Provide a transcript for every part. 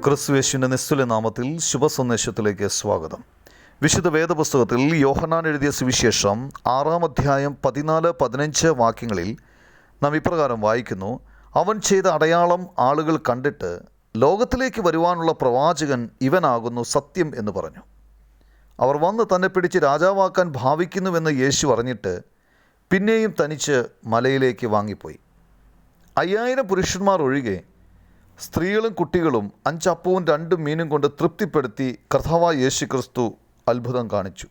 ക്രിസ്തുയേശുവിൻ്റെ നിസ്തുല്യ നാമത്തിൽ ശുഭസന്ദേശത്തിലേക്ക് സ്വാഗതം. വിശുദ്ധ വേദപുസ്തകത്തിൽ യോഹന്നാൻ എഴുതിയ സുവിശേഷം 6-ാം അധ്യായം 14-15 വാക്യങ്ങളിൽ നാം ഇപ്രകാരം വായിക്കുന്നു: അവൻ ചെയ്ത അടയാളം ആളുകൾ കണ്ടിട്ട് ലോകത്തിലേക്ക് വരുവാനുള്ള പ്രവാചകൻ ഇവനാകുന്നു സത്യം എന്ന് പറഞ്ഞു. അവർ വന്ന് തന്നെ പിടിച്ച് രാജാവാക്കാൻ ഭാവിക്കുന്നുവെന്ന് യേശു അറിഞ്ഞിട്ട് പിന്നെയും തനിച്ച് മലയിലേക്ക് വാങ്ങിപ്പോയി. 5000 പുരുഷന്മാർ ഒഴികെ സ്ത്രീകളും കുട്ടികളും 5 അപ്പവും 2 മീനും കൊണ്ട് തൃപ്തിപ്പെടുത്തി കർത്താവായ യേശു ക്രിസ്തു അത്ഭുതം കാണിച്ചു.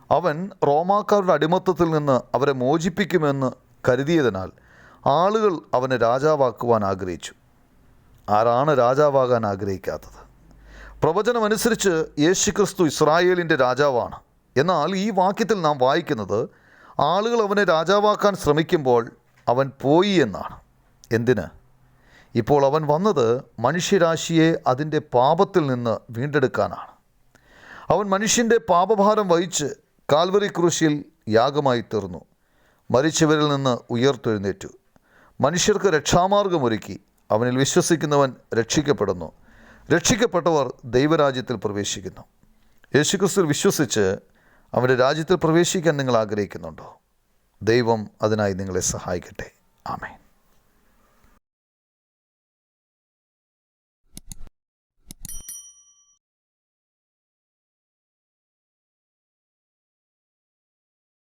അവൻ റോമാക്കാരുടെ അടിമത്തത്തിൽ നിന്ന് അവരെ മോചിപ്പിക്കുമെന്ന് കരുതിയതിനാൽ ആളുകൾ അവനെ രാജാവാക്കുവാൻ ആഗ്രഹിച്ചു. ആരാണ് രാജാവാകാൻ ആഗ്രഹിക്കാത്തത്? പ്രവചനമനുസരിച്ച് യേശു ക്രിസ്തു ഇസ്രായേലിൻ്റെ രാജാവാണ്. എന്നാൽ ഈ വാക്യത്തിൽ നാം വായിക്കുന്നത് ആളുകൾ അവനെ രാജാവാക്കാൻ ശ്രമിക്കുമ്പോൾ അവൻ പോയി എന്നാണ്. എന്തിന്? ഇപ്പോൾ അവൻ വന്നത് മനുഷ്യരാശിയെ അതിൻ്റെ പാപത്തിൽ നിന്ന് വീണ്ടെടുക്കാനാണ്. അവൻ മനുഷ്യൻ്റെ പാപഭാരം വഹിച്ച് കാൽവരി ക്രൂശിൽ യാഗമായി തീർന്നു. മരിച്ചവരിൽ നിന്ന് ഉയർത്തെഴുന്നേറ്റു. മനുഷ്യർക്ക് രക്ഷാമാർഗമൊരുക്കി. അവനിൽ വിശ്വസിക്കുന്നവൻ രക്ഷിക്കപ്പെടുന്നു. രക്ഷിക്കപ്പെട്ടവർ ദൈവരാജ്യത്തിൽ പ്രവേശിക്കുന്നു. യേശുക്രിസ്തുവിൽ വിശ്വസിച്ച് അവൻ്റെ രാജ്യത്തിൽ പ്രവേശിക്കാൻ നിങ്ങൾ ആഗ്രഹിക്കുന്നുണ്ടോ? ദൈവം അതിനായി നിങ്ങളെ സഹായിക്കട്ടെ. ആമേൻ.